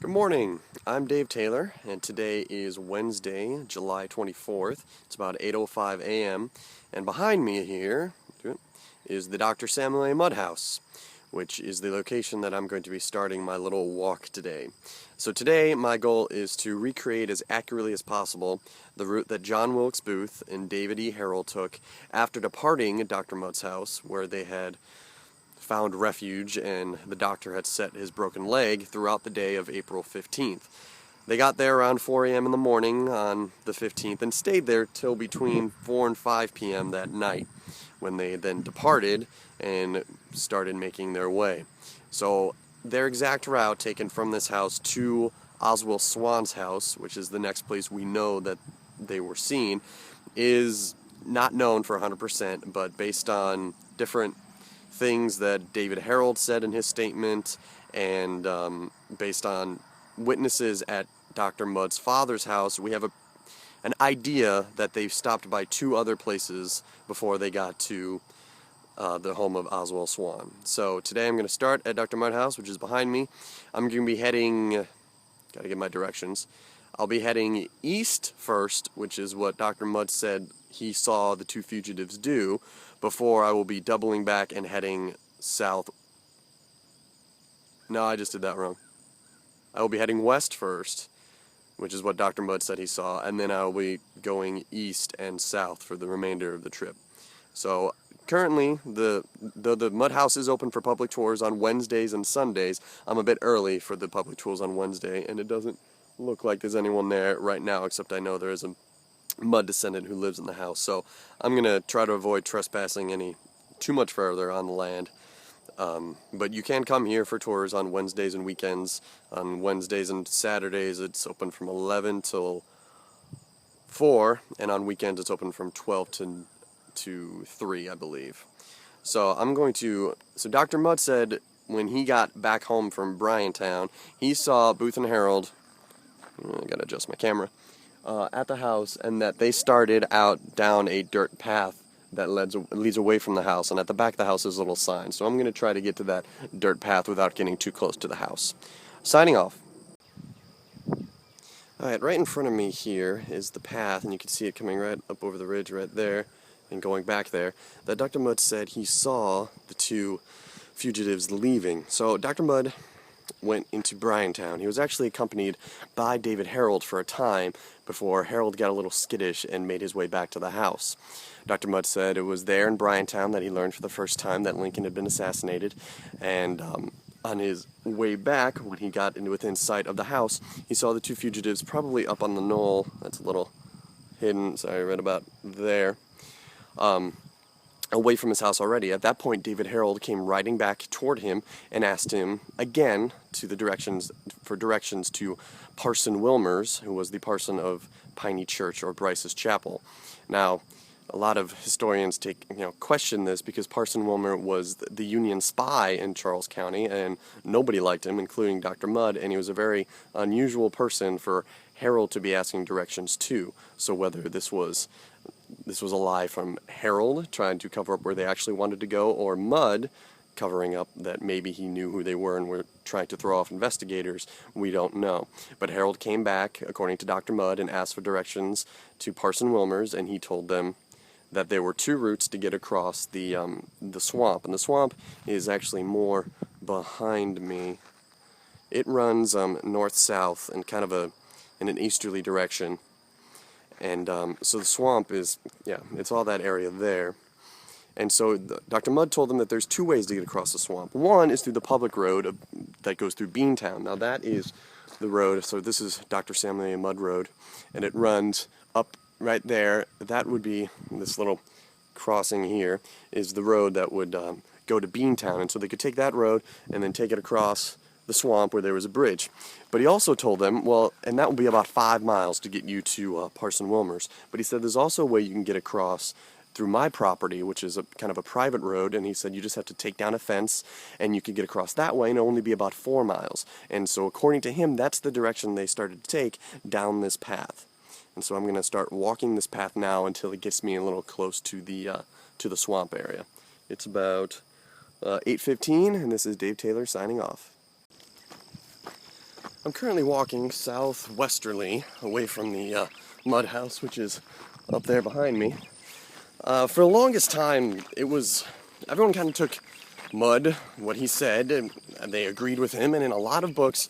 Good morning, I'm Dave Taylor, and today is Wednesday, July 24th. It's about 8:05 a.m., and behind me here is the Dr. Samuel A. Mudd House, which is the location that I'm going to be starting my little walk today. So today, my goal is to recreate as accurately as possible the route that John Wilkes Booth and David E. Herold took after departing Dr. Mudd's house, where they had found refuge and the doctor had set his broken leg throughout the day of April 15th. They got there around 4 a.m. in the morning on the 15th and stayed there till between 4 and 5 p.m. that night, when they then departed and started making their way. So their exact route taken from this house to Oswald Swann's house, which is the next place we know that they were seen, is not known for 100%, but based on different things that David Herold said in his statement, and based on witnesses at Dr. Mudd's father's house, we have an idea that they've stopped by two other places before they got to the home of Oswald Swann. So today I'm going to start at Dr. Mudd's house, which is behind me. I'm going to be heading, gotta get my directions, I'll be heading east first, which is what Dr. Mudd said he saw the two fugitives do, before I will be doubling back and heading south. No, I just did that wrong. I will be heading west first, which is what Dr. Mudd said he saw, and then I will be going east and south for the remainder of the trip. So currently, the Mudd House is open for public tours on Wednesdays and Sundays. I'm a bit early for the public tours on Wednesday, and it doesn't look like there's anyone there right now, except I know there is a Mudd descendant who lives in the house. So I'm going to try to avoid trespassing too much further on the land. But you can come here for tours on Wednesdays and weekends. On Wednesdays and Saturdays it's open from 11 till 4, and on weekends it's open from 12 to 3, I believe. So Dr. Mudd said when he got back home from Bryantown, he saw Booth and Herold, I gotta adjust my camera, at the house, and that they started out down a dirt path that leads away from the house, and at the back of the house is a little sign. So I'm going to try to get to that dirt path without getting too close to the house. Signing off. Alright, right in front of me here is the path, and you can see it coming right up over the ridge right there, and going back there, that Dr. Mudd said he saw the two fugitives leaving. So Dr. Mudd went into Bryantown. He was actually accompanied by David Herold for a time before Herold got a little skittish and made his way back to the house. Dr. Mudd said it was there in Bryantown that he learned for the first time that Lincoln had been assassinated, and on his way back, when he got within sight of the house, he saw the two fugitives probably up on the knoll. That's a little hidden, sorry, right about there, away from his house already. At that point, David Herold came riding back toward him and asked him again for directions to Parson Wilmer's, who was the parson of Piney Church, or Bryce's Chapel. Now, a lot of historians question this, because Parson Wilmer was the Union spy in Charles County, and nobody liked him, including Dr. Mudd, and he was a very unusual person for Herold to be asking directions to. So whether this was a lie from Herold trying to cover up where they actually wanted to go, or Mudd covering up that maybe he knew who they were and were trying to throw off investigators, we don't know. But Herold came back, according to Dr. Mudd, and asked for directions to Parson Wilmer's, and he told them that there were two routes to get across the swamp. And the swamp is actually more behind me. It runs north-south and kind of in an easterly direction. And so the swamp is, it's all that area there. And so Dr. Mudd told them that there's two ways to get across the swamp. One is through the public road that goes through Beantown. Now that is the road, so this is Dr. Samuel A. Mudd Road, and it runs up right there. That would be, this little crossing here, is the road that would go to Beantown. And so they could take that road and then take it across the swamp where there was a bridge. But he also told them, and that would be about 5 miles to get you to Parson Wilmer's. But he said there's also a way you can get across through my property, which is kind of a private road, and he said you just have to take down a fence and you could get across that way, and it'll only be about 4 miles. And so according to him, that's the direction they started to take down this path. And so I'm going to start walking this path now until it gets me a little close to the swamp area. It's about 8:15, and this is Dave Taylor signing off. I'm currently walking southwesterly away from the mud house, which is up there behind me. For the longest time, everyone kind of took Mudd, what he said, and they agreed with him, and in a lot of books,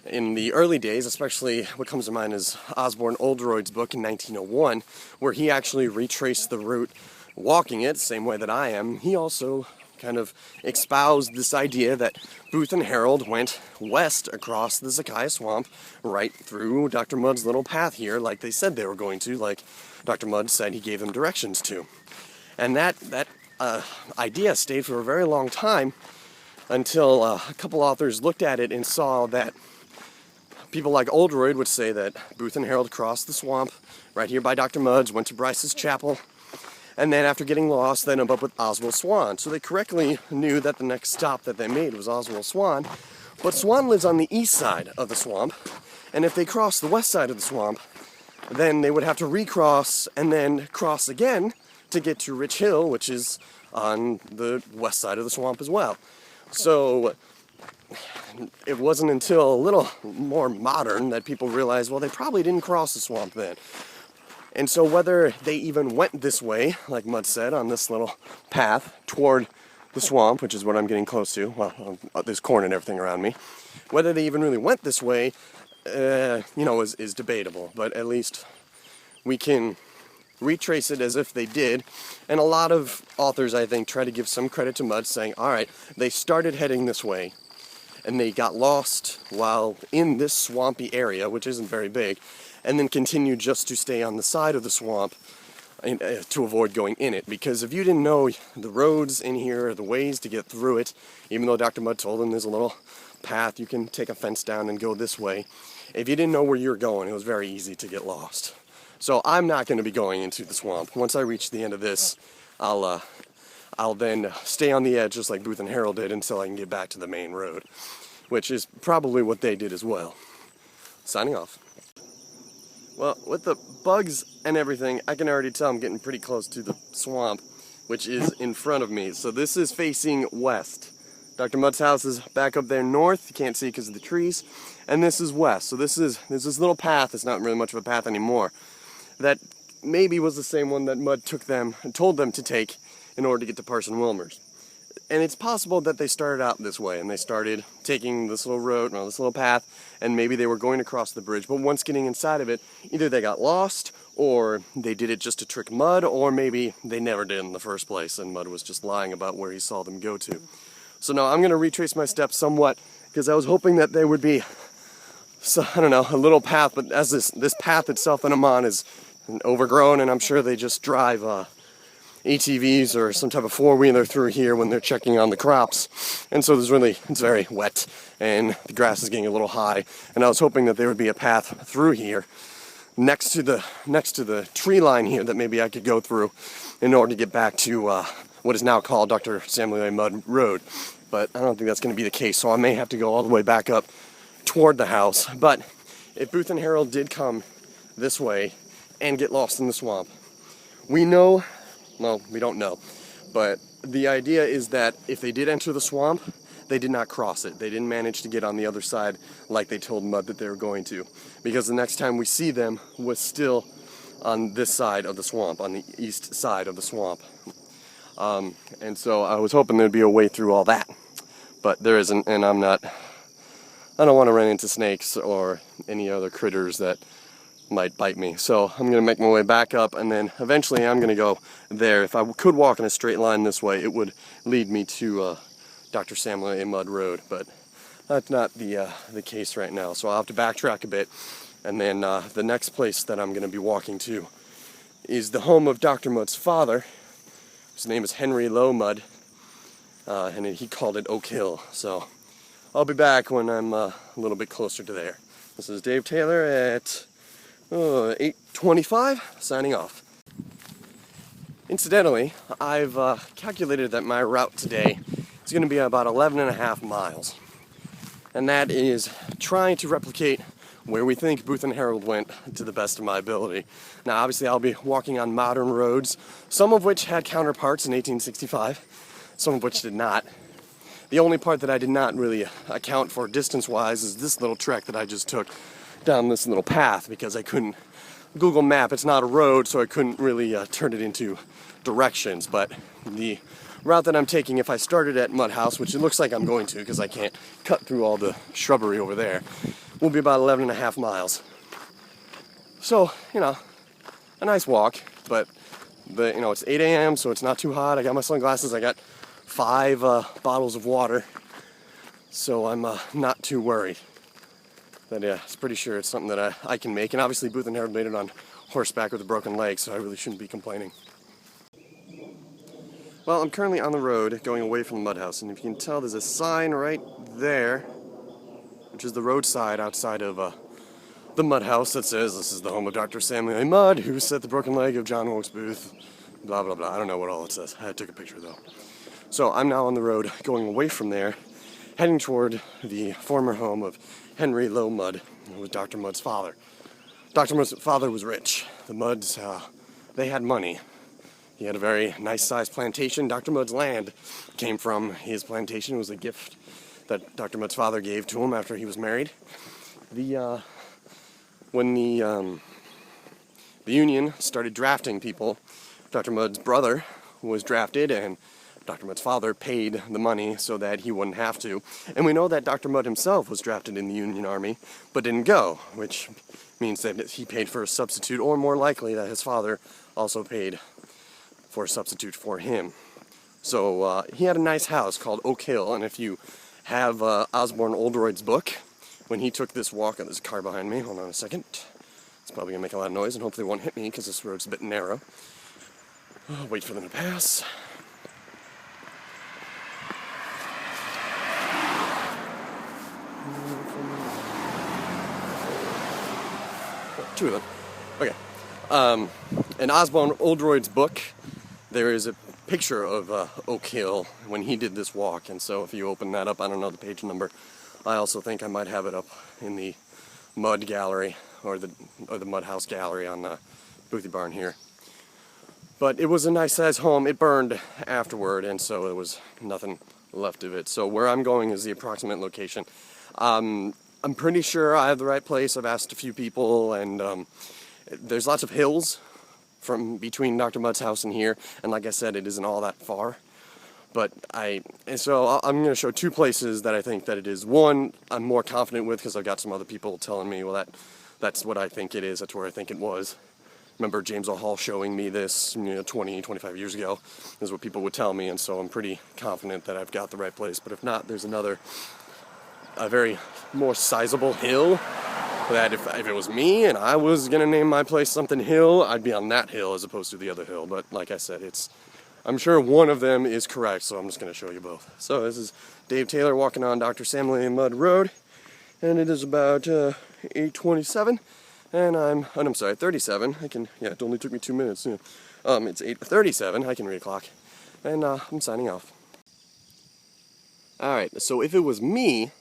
in the early days, especially what comes to mind is Osborne Oldroyd's book in 1901, where he actually retraced the route walking it, same way that I am. He also kind of espoused this idea that Booth and Herold went west across the Zakiah Swamp, right through Dr. Mudd's little path here, like they said they were going to, like Dr. Mudd said he gave them directions to. And that idea stayed for a very long time until a couple authors looked at it and saw that people like Oldroyd would say that Booth and Herold crossed the swamp right here by Dr. Mudd's, went to Bryce's Chapel, and then after getting lost, they ended up with Oswald Swann. So they correctly knew that the next stop that they made was Oswald Swann. But Swann lives on the east side of the swamp, and if they crossed the west side of the swamp, then they would have to recross and then cross again to get to Rich Hill, which is on the west side of the swamp as well. So it wasn't until a little more modern that people realized, well, they probably didn't cross the swamp then. And so whether they even went this way, like Mudd said, on this little path toward the swamp, which is what I'm getting close to, well, there's corn and everything around me, whether they even really went this way, is debatable. But at least we can retrace it as if they did. And a lot of authors, I think, try to give some credit to Mudd, saying, all right, they started heading this way, and they got lost while in this swampy area, which isn't very big, and then continued just to stay on the side of the swamp to avoid going in it. Because if you didn't know the roads in here or the ways to get through it, even though Dr. Mudd told them there's a little path, you can take a fence down and go this way. If you didn't know where you were going, it was very easy to get lost. So I'm not going to be going into the swamp. Once I reach the end of this, I'll then stay on the edge just like Booth and Herold did until I can get back to the main road, which is probably what they did as well. Signing off. Well, with the bugs and everything, I can already tell I'm getting pretty close to the swamp, which is in front of me. So this is facing west. Dr. Mudd's house is back up there north. You can't see because of the trees. And this is west. So there's this little path. It's not really much of a path anymore. That maybe was the same one that Mudd took them and told them to take in order to get to Parson Wilmer's. And it's possible that they started out this way, and they started taking this little road, or this little path, and maybe they were going to cross the bridge, but once getting inside of it, either they got lost, or they did it just to trick Mudd, or maybe they never did in the first place, and Mudd was just lying about where he saw them go to. So no, I'm going to retrace my steps somewhat, because I was hoping that there would be, a little path, but as this path itself that I'm on is overgrown, and I'm sure they just drive ATVs or some type of four-wheeler through here when they're checking on the crops. And so it's very wet, and the grass is getting a little high, and I was hoping that there would be a path through here next to the tree line here that maybe I could go through in order to get back to what is now called Dr. Samuel A. Mudd Road. But I don't think that's going to be the case, so I may have to go all the way back up toward the house. But if Booth and Herold did come this way and get lost in the swamp, we don't know, but the idea is that if they did enter the swamp, they did not cross it. They didn't manage to get on the other side like they told Mudd that they were going to, because the next time we see them was still on this side of the swamp, on the east side of the swamp. And so I was hoping there'd be a way through all that, but there isn't, and I don't want to run into snakes or any other critters that might bite me. So I'm going to make my way back up, and then eventually I'm going to go there. If I could walk in a straight line this way, it would lead me to Dr. Samuel A. Mudd Road, but that's not the case right now. So I'll have to backtrack a bit, and then the next place that I'm going to be walking to is the home of Dr. Mudd's father. His name is Henry Lowe Mudd, and he called it Oak Hill. So I'll be back when I'm a little bit closer to there. This is Dave Taylor at 8:25, signing off. Incidentally, I've calculated that my route today is going to be about 11.5 miles. And that is trying to replicate where we think Booth and Herold went to the best of my ability. Now, obviously, I'll be walking on modern roads, some of which had counterparts in 1865, some of which did not. The only part that I did not really account for distance-wise is this little trek that I just took down this little path, because I couldn't Google Map, it's not a road, so I couldn't really turn it into directions. But the route that I'm taking, if I started at Mud House, which it looks like I'm going to because I can't cut through all the shrubbery over there, will be about 11.5 miles. So, you know, a nice walk, but it's 8 a.m., so it's not too hot. I got my sunglasses, I got 5 bottles of water, so I'm not too worried. But yeah, it's pretty sure it's something that I can make. And obviously Booth and Herold made it on horseback with a broken leg, so I really shouldn't be complaining. Well, I'm currently on the road going away from the Mud House, and if you can tell, there's a sign right there, which is the roadside outside of the Mud House, that says this is the home of Dr. Samuel A. Mudd, who set the broken leg of John Wilkes Booth, blah, blah, blah. I don't know what all it says. I took a picture, though. So I'm now on the road going away from there, heading toward the former home of Henry Low Mudd, who was Dr. Mudd's father. Dr. Mudd's father was rich. The Mudds, they had money. He had a very nice-sized plantation. Dr. Mudd's land came from his plantation. It was a gift that Dr. Mudd's father gave to him after he was married. When the Union started drafting people, Dr. Mudd's brother was drafted, and Dr. Mudd's father paid the money so that he wouldn't have to. And we know that Dr. Mudd himself was drafted in the Union Army, but didn't go, which means that he paid for a substitute, or more likely that his father also paid for a substitute for him. So he had a nice house called Oak Hill, and if you have Osborne Oldroyd's book, when he took this walk, and there's a car behind me, hold on a second. It's probably going to make a lot of noise, and hopefully it won't hit me, because this road's a bit narrow. I'll wait for them to pass. Two of them. Okay. In Osborne Oldroyd's book, there is a picture of Oak Hill when he did this walk, and so if you open that up, I don't know the page number. I also think I might have it up in the Mud Gallery, or the Mud House Gallery on Boothie Barn here. But it was a nice-sized home. It burned afterward, and so there was nothing left of it. So where I'm going is the approximate location. I'm pretty sure I have the right place. I've asked a few people, and there's lots of hills from between Dr. Mudd's house and here, and like I said, it isn't all that far. But I'm going to show 2 places that I think that it is. One, I'm more confident with because I've got some other people telling me, well, that's what I think it is. That's where I think it was. Remember James O. Hall showing me this, 20, 25 years ago. This is what people would tell me, and so I'm pretty confident that I've got the right place. But if not, there's a very more sizable hill that if it was me and I was going to name my place something Hill, I'd be on that hill as opposed to the other hill. But like I said, I'm sure one of them is correct, so I'm just going to show you both. So this is Dave Taylor walking on Dr. Samuel A. Mudd Road, and it is about 8:27, and I'm sorry, 37. It only took me 2 minutes. Yeah. It's 8:37. I can read a clock, and I'm signing off. All right. So if it was me,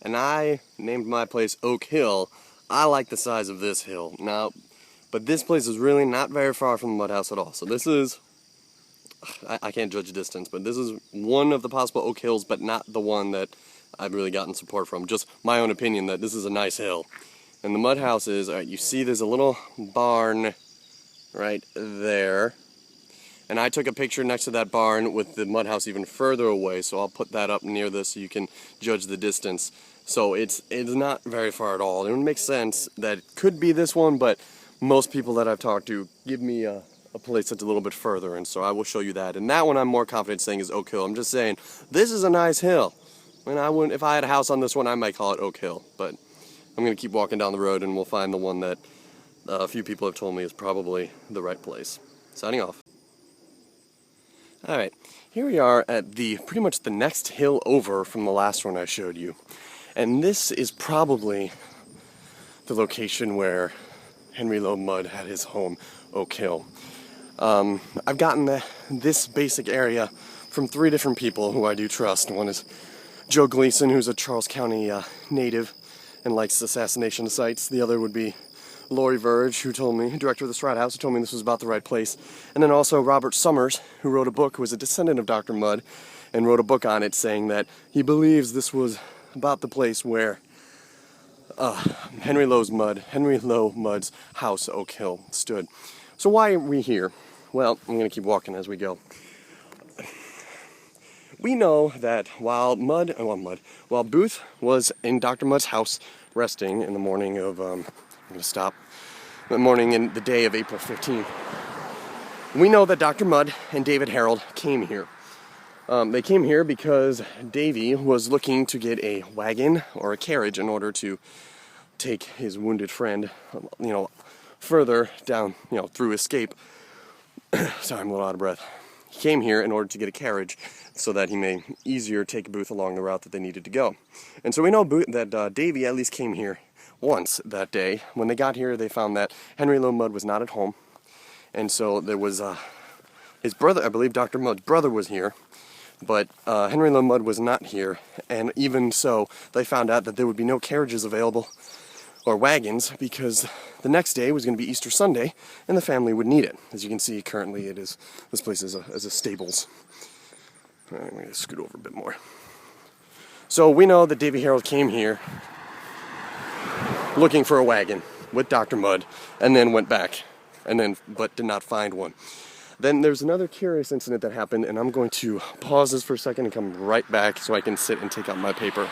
and I named my place Oak Hill, I like the size of this hill. Now, but this place is really not very far from the Mud House at all. So this is, I can't judge distance, but this is one of the possible Oak Hills, but not the one that I've really gotten support from. Just my own opinion that this is a nice hill. And the Mud House is, all right, you see there's a little barn right there. And I took a picture next to that barn with the Mud House even further away, so I'll put that up near this so you can judge the distance. So it's not very far at all. It would make sense that it could be this one, but most people that I've talked to give me a place that's a little bit further, and so I will show you that. And that one I'm more confident saying is Oak Hill. I'm just saying, this is a nice hill. And if I had a house on this one, I might call it Oak Hill. But I'm going to keep walking down the road, and we'll find the one that a few people have told me is probably the right place. Signing off. Alright, here we are at pretty much the next hill over from the last one I showed you. And this is probably the location where Henry Low Mudd had his home, Oak Hill. I've gotten this basic area from 3 different people who I do trust. One is Joe Gleason, who's a Charles County native and likes assassination sites. The other would be Lori Verge, who told me, director of the Strat House, who told me this was about the right place. And then also Robert Summers, who wrote a book, who was a descendant of Dr. Mudd, and wrote a book on it saying that he believes this was about the place where Henry Low Mudd's house, Oak Hill, stood. So why are we here? Well, I'm going to keep walking as we go. We know that while Booth was in Dr. Mudd's house resting in the morning of, the morning in the day of April 15th, we know that Dr. Mudd and David Herold came here. They came here because Davy was looking to get a wagon or a carriage in order to take his wounded friend, further down, through escape. Sorry, I'm a little out of breath. He came here in order to get a carriage so that he may easier take Booth along the route that they needed to go. And so we know that Davy at least came here once that day. When they got here, they found that Henry Low Mudd was not at home. And so there was his brother, I believe Dr. Mudd's brother was here, but Henry Low Mudd was not here. And even so, they found out that there would be no carriages available or wagons because the next day was going to be Easter Sunday and the family would need it. As you can see, currently this place is a stables. I'm going to scoot over a bit more. So we know that Davy Herold came here looking for a wagon with Dr. Mudd and then went back but did not find one. Then there's another curious incident that happened, and I'm going to pause this for a second and come right back so I can sit and take out my paper.